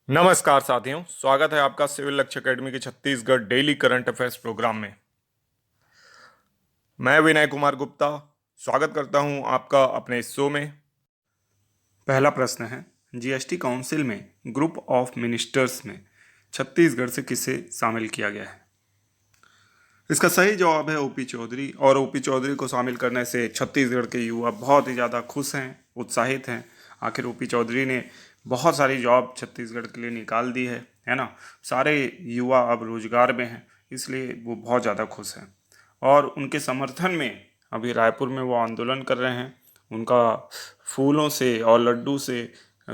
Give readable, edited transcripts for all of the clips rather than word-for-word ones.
नमस्कार साथियों, स्वागत है आपका सिविल लक्ष्य एकेडमी के Chhattisgarh daily current affairs program में। मैं विनय कुमार गुप्ता स्वागत करता हूं आपका अपने इस शो में। पहला प्रश्न है, जीएसटी काउंसिल में ग्रुप ऑफ मिनिस्टर्स में छत्तीसगढ़ से किसे शामिल किया गया है? इसका सही जवाब है ओपी चौधरी। और ओपी चौधरी को शामिल करने से छत्तीसगढ़ के युवा बहुत ही ज़्यादा खुश हैं, उत्साहित हैं। आखिर ओपी चौधरी ने बहुत सारी जॉब छत्तीसगढ़ के लिए निकाल दी है ना। सारे युवा अब रोजगार में हैं, इसलिए वो बहुत ज़्यादा खुश हैं। और उनके समर्थन में अभी रायपुर में वो आंदोलन कर रहे हैं। उनका फूलों से और लड्डू से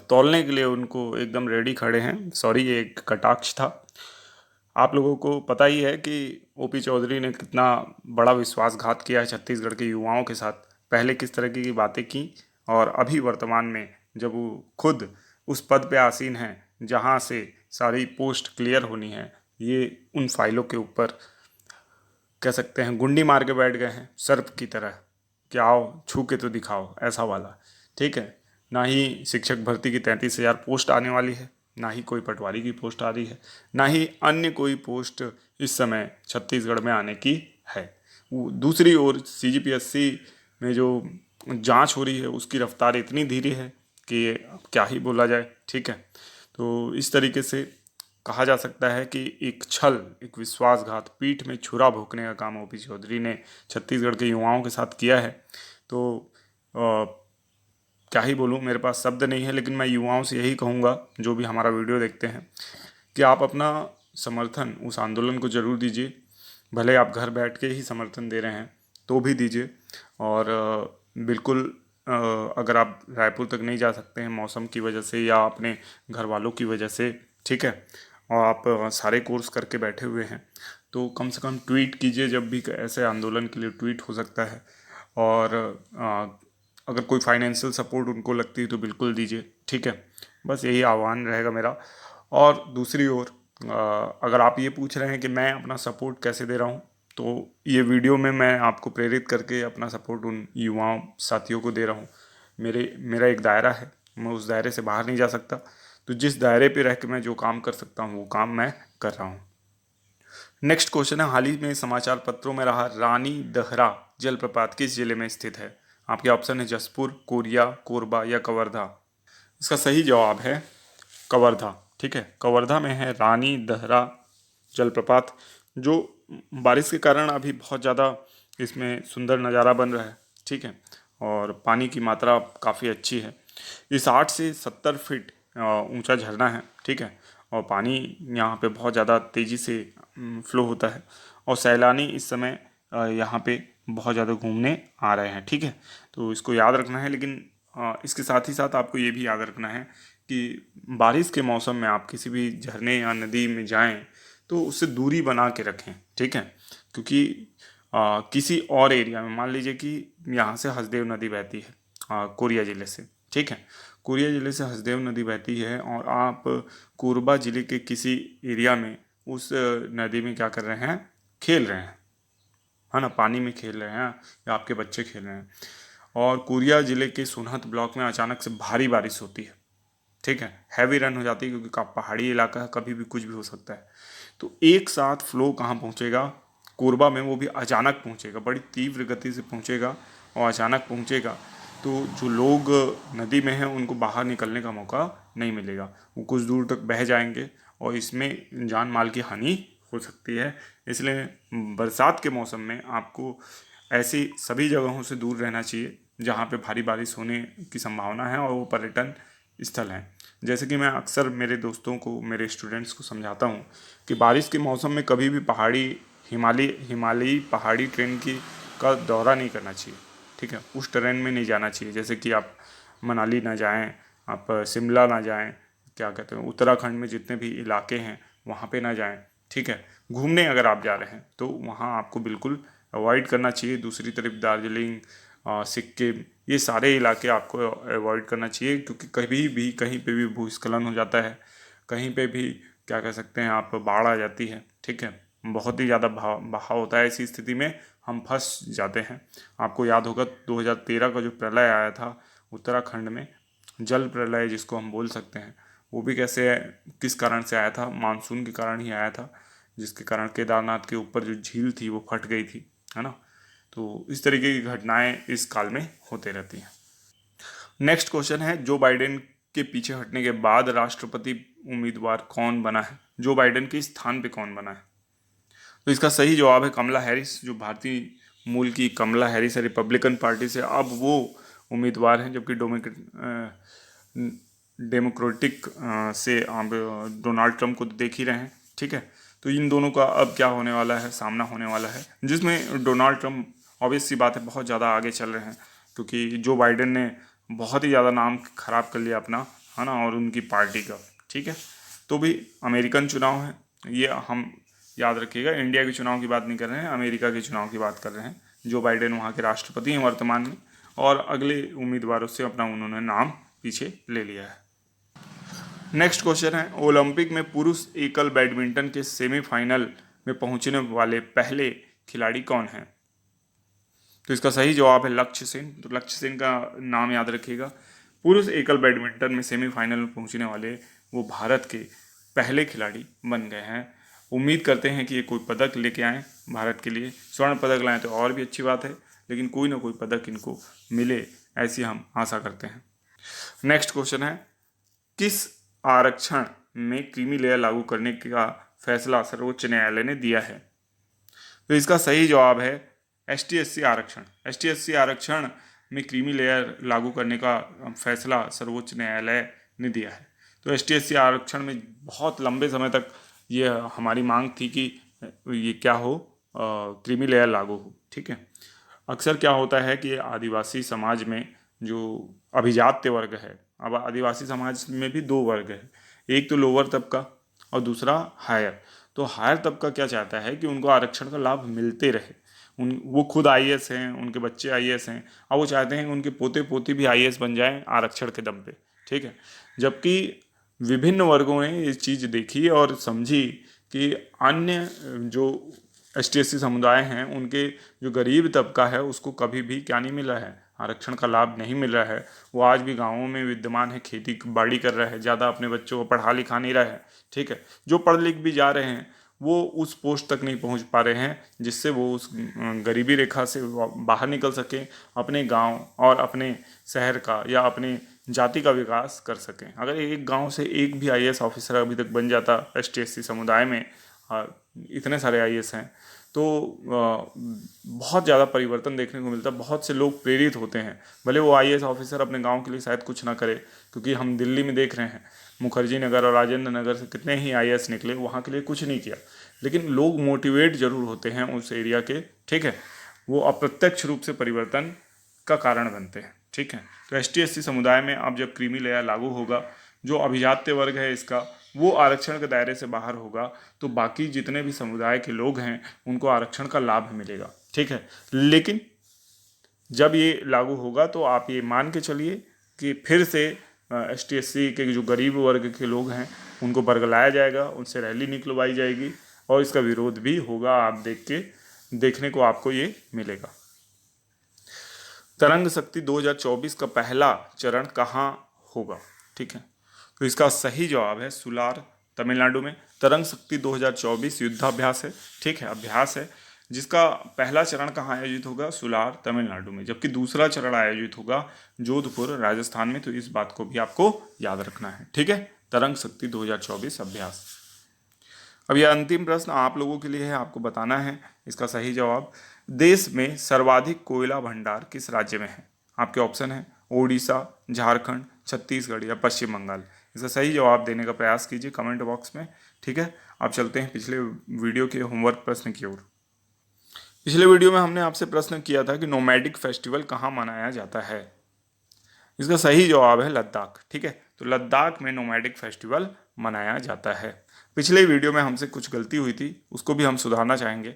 तौलने के लिए उनको एकदम रेडी खड़े हैं। सॉरी, ये एक कटाक्ष था। आप लोगों को पता ही है कि ओपी चौधरी ने कितना बड़ा विश्वासघात किया है छत्तीसगढ़ के युवाओं के साथ। पहले किस तरह की बातें की और अभी वर्तमान में जब वो खुद उस पद पे आसीन हैं जहां से सारी पोस्ट क्लियर होनी है, ये उन फाइलों के ऊपर कह सकते हैं गुंडी मार के बैठ गए हैं सर्प की तरह कि आओ छू के तो दिखाओ, ऐसा वाला। ठीक है। ना ही शिक्षक भर्ती की 33,000 पोस्ट आने वाली है, ना ही कोई पटवारी की पोस्ट आ रही है, ना ही अन्य कोई पोस्ट इस समय छत्तीसगढ़ में आने की है। दूसरी ओर सीजीपीएससी में जो जांच हो रही है उसकी रफ्तार इतनी धीरे है कि अब क्या ही बोला जाए। ठीक है। तो इस तरीके से कहा जा सकता है कि एक छल, एक विश्वासघात, पीठ में छुरा भोंकने का काम ओपी चौधरी ने छत्तीसगढ़ के युवाओं के साथ किया है। तो क्या ही बोलूँ, मेरे पास शब्द नहीं है। लेकिन मैं युवाओं से यही कहूँगा जो भी हमारा वीडियो देखते हैं कि आप अपना समर्थन उस आंदोलन को जरूर दीजिए। भले आप घर बैठ के ही समर्थन दे रहे हैं तो भी दीजिए। और बिल्कुल अगर आप रायपुर तक नहीं जा सकते हैं मौसम की वजह से या अपने घर वालों की वजह से, ठीक है, और आप सारे कोर्स करके बैठे हुए हैं, तो कम से कम ट्वीट कीजिए जब भी ऐसे आंदोलन के लिए ट्वीट हो सकता है। और अगर कोई फाइनेंशियल सपोर्ट उनको लगती है तो बिल्कुल दीजिए। ठीक है, बस यही आह्वान रहेगा मेरा। और दूसरी ओर अगर आप ये पूछ रहे हैं कि मैं अपना सपोर्ट कैसे दे रहा हूँ, तो ये वीडियो में मैं आपको प्रेरित करके अपना सपोर्ट उन युवाओं साथियों को दे रहा हूँ। मेरा एक दायरा है, मैं उस दायरे से बाहर नहीं जा सकता। तो जिस दायरे पे रह के मैं जो काम कर सकता हूँ वो काम मैं कर रहा हूँ। नेक्स्ट क्वेश्चन है, हाल ही में समाचार पत्रों में रहा रानी दहरा जलप्रपात किस जिले में स्थित है? आपके ऑप्शन है जसपुर, कोरिया, कोरबा या कवर्धा। इसका सही जवाब है कवर्धा। ठीक है, कवर्धा में है रानी दहरा जलप्रपात, जो बारिश के कारण अभी बहुत ज़्यादा इसमें सुंदर नज़ारा बन रहा है। ठीक है, और पानी की मात्रा काफ़ी अच्छी है। ये 60 से 70 फीट ऊंचा झरना है। ठीक है, और पानी यहाँ पे बहुत ज़्यादा तेज़ी से फ्लो होता है और सैलानी इस समय यहाँ पे बहुत ज़्यादा घूमने आ रहे हैं। ठीक है, तो इसको याद रखना है। लेकिन इसके साथ ही साथ आपको ये भी याद रखना है कि बारिश के मौसम में आप किसी भी झरने या नदी में जाएं तो उससे दूरी बना के रखें। ठीक है, क्योंकि किसी और एरिया में, मान लीजिए कि यहाँ से हसदेव नदी बहती है कोरिया ज़िले से। ठीक है, कोरिया ज़िले से हसदेव नदी बहती है और आप कोरबा ज़िले के किसी एरिया में उस नदी में क्या कर रहे हैं, खेल रहे हैं, है ना, पानी में खेल रहे हैं या आपके बच्चे खेल रहे हैं, और कोरिया ज़िले के सोनहत ब्लॉक में अचानक से भारी बारिश होती है। ठीक है, हैवी रन हो जाती है क्योंकि पहाड़ी इलाका है, कभी भी कुछ भी हो सकता है। तो एक साथ फ्लो कहाँ पहुँचेगा, कोरबा में, वो भी अचानक पहुँचेगा, बड़ी तीव्र गति से पहुँचेगा और अचानक पहुँचेगा। तो जो लोग नदी में हैं उनको बाहर निकलने का मौका नहीं मिलेगा, वो कुछ दूर तक बह जाएंगे और इसमें जान माल की हानि हो सकती है। इसलिए बरसात के मौसम में आपको ऐसी सभी जगहों से दूर रहना चाहिए जहाँ पे भारी बारिश होने की संभावना है और वो पर्यटन स्थल हैं। जैसे कि मैं अक्सर मेरे दोस्तों को, मेरे स्टूडेंट्स को समझाता हूँ कि बारिश के मौसम में कभी भी हिमालयी पहाड़ी ट्रेन की का दौरा नहीं करना चाहिए। ठीक है, उस ट्रेन में नहीं जाना चाहिए। जैसे कि आप मनाली ना जाएं, आप शिमला ना जाएं, क्या कहते हैं, उत्तराखंड में जितने भी इलाके हैं वहाँ पे ना जाएं। ठीक है, घूमने अगर आप जा रहे हैं तो वहाँ आपको बिल्कुल अवॉइड करना चाहिए। दूसरी तरफ दार्जिलिंग, सिक्किम, ये सारे इलाके आपको अवॉइड करना चाहिए क्योंकि कभी भी कहीं पे भी भूस्खलन हो जाता है, कहीं पे भी क्या कह सकते हैं आप, बाढ़ आ जाती है। ठीक है, बहुत ही ज़्यादा बहाव होता है। ऐसी स्थिति में हम फंस जाते हैं। आपको याद होगा 2013 का जो प्रलय आया था उत्तराखंड में, जल प्रलय जिसको हम बोल सकते हैं, वो भी कैसे, किस कारण से आया था, मानसून के कारण ही आया था, जिसके कारण केदारनाथ के ऊपर जो झील थी वो फट गई थी, है ना। तो इस तरीके की घटनाएं इस काल में होते रहती हैं। नेक्स्ट क्वेश्चन है, जो बाइडेन के पीछे हटने के बाद राष्ट्रपति उम्मीदवार कौन बना है, जो बाइडेन के स्थान पे कौन बना है। तो इसका सही जवाब है कमला हैरिस, जो भारतीय मूल की कमला हैरिस है, रिपब्लिकन पार्टी से अब वो उम्मीदवार हैं, जबकि डेमोक्रेटिक से आप डोनाल्ड ट्रंप को देख ही रहे हैं, ठीक है। तो इन दोनों का अब क्या होने वाला है, सामना होने वाला है, जिसमें डोनाल्ड ट्रंप ऑब्वियस सी बात है बहुत ज़्यादा आगे चल रहे हैं, क्योंकि जो बाइडेन ने बहुत ही ज़्यादा नाम खराब कर लिया अपना, है ना, और उनकी पार्टी का, ठीक है। तो भी अमेरिकन चुनाव है, ये हम याद रखिएगा, इंडिया के चुनाव की बात नहीं कर रहे हैं, अमेरिका के चुनाव की बात कर रहे हैं। जो बाइडेन वहाँ के राष्ट्रपति हैं वर्तमान में, और अगले उम्मीदवारों से अपना उन्होंने नाम पीछे ले लिया है। नेक्स्ट क्वेश्चन है, ओलंपिक में पुरुष एकल बैडमिंटन के सेमीफाइनल में पहुंचने वाले पहले खिलाड़ी कौन हैं। तो इसका सही जवाब है लक्ष्य सेन। तो लक्ष्य सेन का नाम याद रखिएगा। पुरुष एकल बैडमिंटन में सेमीफाइनल में पहुंचने वाले वो भारत के पहले खिलाड़ी बन गए हैं। उम्मीद करते हैं कि ये कोई पदक लेके आएँ भारत के लिए, स्वर्ण पदक लाएँ तो और भी अच्छी बात है, लेकिन कोई ना कोई पदक इनको मिले ऐसी हम आशा करते हैं। नेक्स्ट क्वेश्चन है, किस आरक्षण में क्रीमी लेयर लागू करने का फैसला सर्वोच्च न्यायालय ने दिया है। तो इसका सही जवाब है ST/SC आरक्षण। ST/SC आरक्षण में क्रीमी लेयर लागू करने का फैसला सर्वोच्च न्यायालय ने दिया है। तो ST/SC आरक्षण में बहुत लंबे समय तक ये हमारी मांग थी कि ये क्या हो, क्रीमी लेयर लागू हो, ठीक है। अक्सर क्या होता है कि आदिवासी समाज में जो अभिजात्य वर्ग है, अब आदिवासी समाज में भी दो वर्ग है, एक तो लोअर तबका और दूसरा हायर। तो हायर तबका क्या चाहता है कि उनको आरक्षण का लाभ मिलते रहे, वो खुद IAS हैं, उनके बच्चे IAS हैं, और वो चाहते हैं कि उनके पोते पोती भी IAS बन जाएं आरक्षण के दम पे, ठीक है। जबकि विभिन्न वर्गों ने ये चीज़ देखी और समझी कि अन्य जो ST/SC समुदाय हैं, उनके जो गरीब तबका है उसको कभी भी क्या नहीं मिला है, आरक्षण का लाभ नहीं मिल रहा है। वो आज भी गाँवों में विद्यमान है, खेती बाड़ी कर रहा है, ज़्यादा अपने बच्चों को पढ़ा लिखा नहीं रहा है, ठीक है। जो पढ़ लिख भी जा रहे हैं वो उस पोस्ट तक नहीं पहुंच पा रहे हैं जिससे वो उस गरीबी रेखा से बाहर निकल सकें, अपने गांव और अपने शहर का या अपने जाति का विकास कर सकें। अगर एक गांव से एक भी IAS ऑफिसर अभी तक बन जाता ST/SC समुदाय में, इतने सारे IAS हैं, तो बहुत ज़्यादा परिवर्तन देखने को मिलता। बहुत से लोग प्रेरित होते हैं, भले वो IAS ऑफिसर अपने गांव के लिए शायद कुछ ना करे, क्योंकि हम दिल्ली में देख रहे हैं मुखर्जी नगर और राजेंद्र नगर से कितने ही IAS निकले, वहाँ के लिए कुछ नहीं किया, लेकिन लोग मोटिवेट जरूर होते हैं उस एरिया के, ठीक है। वो अप्रत्यक्ष रूप से परिवर्तन का कारण बनते हैं, ठीक है। तो ST/SC समुदाय में अब जब क्रीमी लेयर लागू होगा, जो अभिजात्य वर्ग है इसका वो आरक्षण के दायरे से बाहर होगा, तो बाकी जितने भी समुदाय के लोग हैं उनको आरक्षण का लाभ मिलेगा, ठीक है। लेकिन जब ये लागू होगा तो आप ये मान के चलिए कि फिर से ST/SC के जो गरीब वर्ग के लोग हैं उनको बरगलाया जाएगा, उनसे रैली निकलवाई जाएगी और इसका विरोध भी होगा। आप देखने को आपको ये मिलेगा। तरंग शक्ति 2024 का पहला चरण कहाँ होगा, ठीक है। तो इसका सही जवाब है सुलार, तमिलनाडु में। तरंग शक्ति 2024 युद्धाभ्यास है, ठीक है, अभ्यास है, जिसका पहला चरण कहाँ आयोजित होगा, सुलार, तमिलनाडु में, जबकि दूसरा चरण आयोजित होगा जोधपुर, राजस्थान में। तो इस बात को भी आपको याद रखना है, ठीक है। तरंग शक्ति 2024 अभ्यास। अब यह अंतिम प्रश्न आप लोगों के लिए है, आपको बताना है इसका सही जवाब। देश में सर्वाधिक कोयला भंडार किस राज्य में है। आपके ऑप्शन है ओडिशा, झारखंड, छत्तीसगढ़ या पश्चिम बंगाल। इसका सही जवाब देने का प्रयास कीजिए कमेंट बॉक्स में, ठीक है। अब चलते हैं पिछले वीडियो के होमवर्क प्रश्न की ओर। पिछले वीडियो में हमने आपसे प्रश्न किया था कि नोमैडिक फेस्टिवल कहाँ मनाया जाता है। इसका सही जवाब है लद्दाख, ठीक है। तो लद्दाख में नोमैडिक फेस्टिवल मनाया जाता है। पिछले वीडियो में हमसे कुछ गलती हुई थी, उसको भी हम सुधारना चाहेंगे।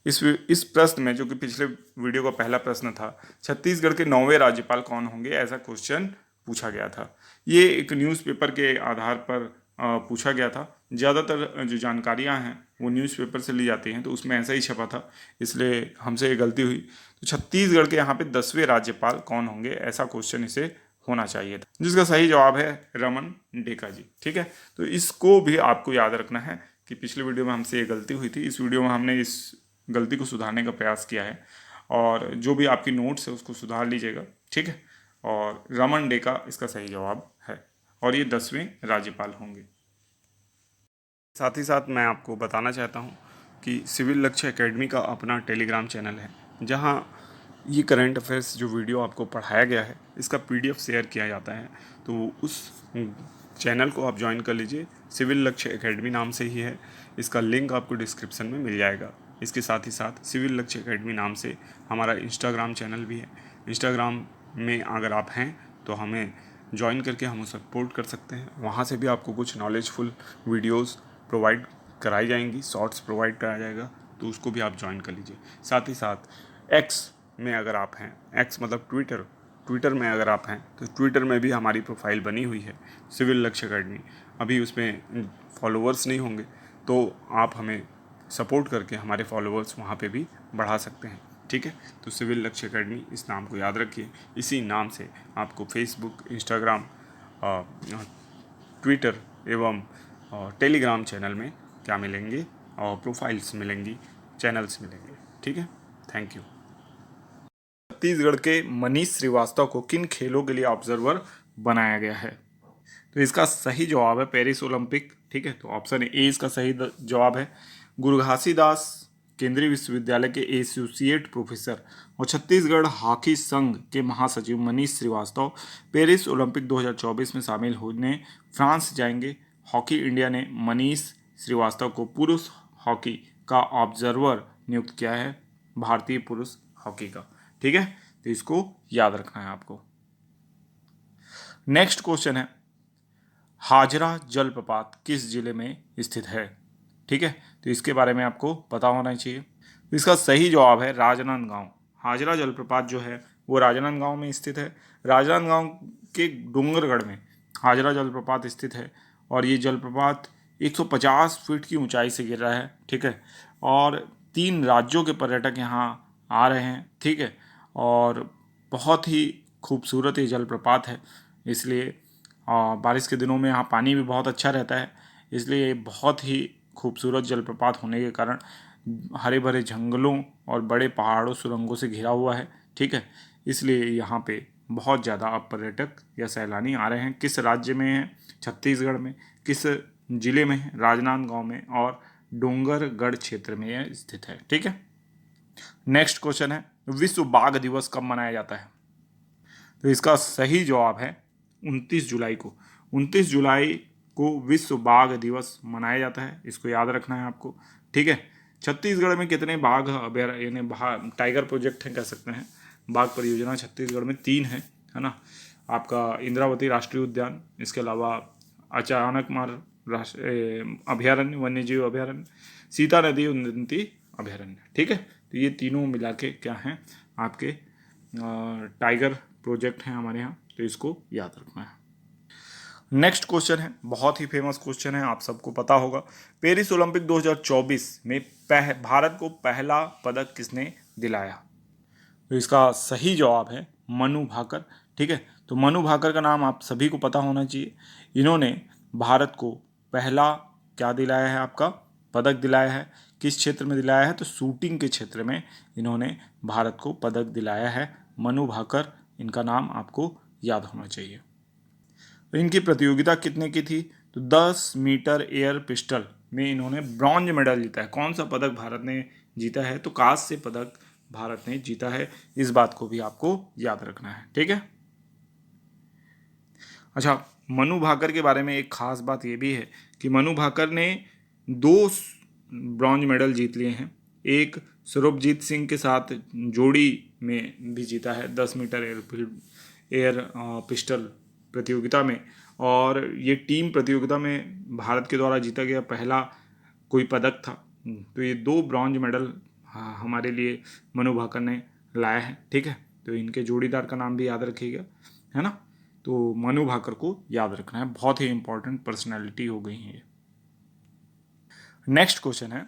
इस प्रश्न में, जो कि पिछले वीडियो का पहला प्रश्न था, छत्तीसगढ़ के 9वें राज्यपाल कौन होंगे, ऐसा क्वेश्चन पूछा गया था। ये एक न्यूज़पेपर के आधार पर पूछा गया था। ज़्यादातर जो जानकारियाँ हैं वो न्यूज़पेपर से ली जाती हैं, तो उसमें ऐसा ही छपा था, इसलिए हमसे ये गलती हुई। तो छत्तीसगढ़ के यहाँ पे 10वें राज्यपाल कौन होंगे, ऐसा क्वेश्चन इसे होना चाहिए था, जिसका सही जवाब है रमन डेका जी। ठीक है, तो इसको भी आपको याद रखना है कि पिछले वीडियो में हमसे ये गलती हुई थी, इस वीडियो में हमने इस गलती को सुधारने का प्रयास किया है, और जो भी आपकी नोट्स है उसको सुधार लीजिएगा। ठीक है, और रमन डेका इसका सही जवाब है, और ये 10वें राज्यपाल होंगे। साथ ही साथ मैं आपको बताना चाहता हूँ कि सिविल लक्ष्य एकेडमी का अपना टेलीग्राम चैनल है, जहाँ ये करंट अफेयर्स जो वीडियो आपको पढ़ाया गया है इसका PDF शेयर किया जाता है, तो उस चैनल को आप ज्वाइन कर लीजिए। सिविल लक्ष्य एकेडमी नाम से ही है, इसका लिंक आपको डिस्क्रिप्शन में मिल जाएगा। इसके साथ ही साथ सिविल लक्ष्य एकेडमी नाम से हमारा इंस्टाग्राम चैनल भी है। इंस्टाग्राम में अगर आप हैं तो हमें ज्वाइन करके हम सपोर्ट कर सकते हैं, वहाँ से भी आपको कुछ नॉलेजफुल वीडियोस प्रोवाइड कराई जाएंगी, शॉर्ट्स प्रोवाइड कराया जाएगा, तो उसको भी आप ज्वाइन कर लीजिए। साथ ही साथ एक्स में अगर आप हैं, एक्स मतलब ट्विटर में अगर आप हैं तो ट्विटर में भी हमारी प्रोफाइल बनी हुई है सिविल लक्ष्य एकेडमी। अभी उसमें फॉलोअर्स नहीं होंगे, तो आप हमें सपोर्ट करके हमारे फॉलोअर्स वहाँ पे भी बढ़ा सकते हैं। ठीक है, तो सिविल लक्ष्य एकेडमी इस नाम को याद रखिए। इसी नाम से आपको फेसबुक, इंस्टाग्राम, ट्विटर एवं टेलीग्राम चैनल में क्या मिलेंगे, और प्रोफाइल्स मिलेंगी, चैनल्स मिलेंगे। ठीक है, थैंक यू। छत्तीसगढ़ के मनीष श्रीवास्तव को किन खेलों के लिए ऑब्जर्वर बनाया गया है? तो इसका सही जवाब है पेरिस ओलंपिक। ठीक है, तो ऑप्शन ए इसका सही जवाब है। गुरु घासीदास केंद्रीय विश्वविद्यालय के एसोसिएट प्रोफेसर और छत्तीसगढ़ हॉकी संघ के महासचिव मनीष श्रीवास्तव पेरिस ओलंपिक 2024 में शामिल होने फ्रांस जाएंगे। हॉकी इंडिया ने मनीष श्रीवास्तव को पुरुष हॉकी का ऑब्जर्वर नियुक्त किया है, भारतीय पुरुष हॉकी का। ठीक है, तो इसको याद रखना है आपको। नेक्स्ट क्वेश्चन है, हाजरा जलप्रपात किस जिले में स्थित है? ठीक है, तो इसके बारे में आपको पता होना चाहिए। तो इसका सही जवाब है राजनांदगांव। हाजरा जलप्रपात जो है वो राजनांदगांव में स्थित है। राजनांदगांव के डोंगरगढ़ में हाजरा जलप्रपात स्थित है, और ये जलप्रपात 150 फीट की ऊंचाई से गिर रहा है। ठीक है, और 3 राज्यों के पर्यटक यहाँ आ रहे हैं। ठीक है, और बहुत ही खूबसूरत ये जलप्रपात है, इसलिए बारिश के दिनों में यहाँ पानी भी बहुत अच्छा रहता है, इसलिए बहुत ही खूबसूरत जलप्रपात होने के कारण हरे भरे जंगलों और बड़े पहाड़ों सुरंगों से घिरा हुआ है। ठीक है, इसलिए यहाँ पे बहुत ज़्यादा अब पर्यटक या सैलानी आ रहे हैं। किस राज्य में है? छत्तीसगढ़ में। किस जिले में है? राजनांदगांव में, और डोंगरगढ़ क्षेत्र में यह स्थित है। ठीक है, नेक्स्ट क्वेश्चन है, विश्व बाघ दिवस कब मनाया जाता है? तो इसका सही जवाब है 29 जुलाई को। 29 जुलाई को विश्व बाघ दिवस मनाया जाता है, इसको याद रखना है आपको। ठीक है, छत्तीसगढ़ में कितने बाघ अभयारण्य यानी टाइगर प्रोजेक्ट हैं कह सकते हैं, बाघ परियोजना छत्तीसगढ़ में 3 है ना। आपका इंद्रावती राष्ट्रीय उद्यान, इसके अलावा अचानकमार अभयारण्य, वन्यजीव अभयारण्य, सीता नदी उन्नति अभयारण्य। ठीक है, तो ये तीनों मिला के क्या हैं आपके टाइगर प्रोजेक्ट हैं हमारे यहाँ, तो इसको याद रखना है। नेक्स्ट क्वेश्चन है, बहुत ही फेमस क्वेश्चन है, आप सबको पता होगा। पेरिस ओलंपिक 2024 में भारत को पहला पदक किसने दिलाया? तो इसका सही जवाब है मनु भाकर। ठीक है, तो मनु भाकर का नाम आप सभी को पता होना चाहिए। इन्होंने भारत को पहला क्या दिलाया है? आपका पदक दिलाया है। किस क्षेत्र में दिलाया है? तो शूटिंग के क्षेत्र में इन्होंने भारत को पदक दिलाया है। मनु भाकर, इनका नाम आपको याद होना चाहिए। तो इनकी प्रतियोगिता कितने की थी? तो 10 मीटर एयर पिस्टल में इन्होंने ब्रॉन्ज मेडल जीता है। कौन सा पदक भारत ने जीता है? तो कांस्य पदक भारत ने जीता है। इस बात को भी आपको याद रखना है। ठीक है, अच्छा, मनु भाकर के बारे में एक खास बात ये भी है कि मनु भाकर ने 2 ब्रॉन्ज मेडल जीत लिए हैं। एक स्वरूपजीत सिंह के साथ जोड़ी में भी जीता है 10 मीटर एयर पिस्टल प्रतियोगिता में, और ये टीम प्रतियोगिता में भारत के द्वारा जीता गया पहला कोई पदक था। तो ये 2 ब्रॉन्ज मेडल हमारे लिए मनु भाकर ने लाया है। ठीक है, तो इनके जोड़ीदार का नाम भी याद रखिएगा, है ना। तो मनु भाकर को याद रखना है, बहुत ही इंपॉर्टेंट पर्सनैलिटी हो गई है। नेक्स्ट क्वेश्चन है,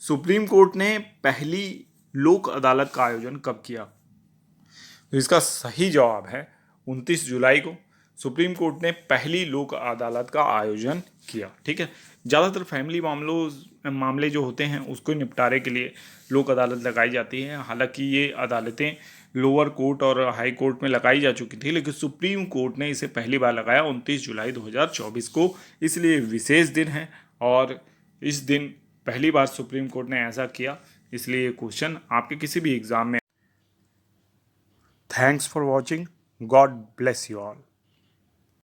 सुप्रीम कोर्ट ने पहली लोक अदालत का आयोजन कब किया? तो इसका सही जवाब है 29 जुलाई को सुप्रीम कोर्ट ने पहली लोक अदालत का आयोजन किया। ठीक है, ज़्यादातर फैमिली मामले जो होते हैं उसको निपटारे के लिए लोक अदालत लगाई जाती है। हालांकि ये अदालतें लोअर कोर्ट और हाई कोर्ट में लगाई जा चुकी थी, लेकिन सुप्रीम कोर्ट ने इसे पहली बार लगाया 29 जुलाई 2024 को, इसलिए विशेष दिन है और इस दिन पहली बार सुप्रीम कोर्ट ने ऐसा किया, इसलिए ये क्वेश्चन आपके किसी भी एग्जाम में। Thanks for watching, God bless you all.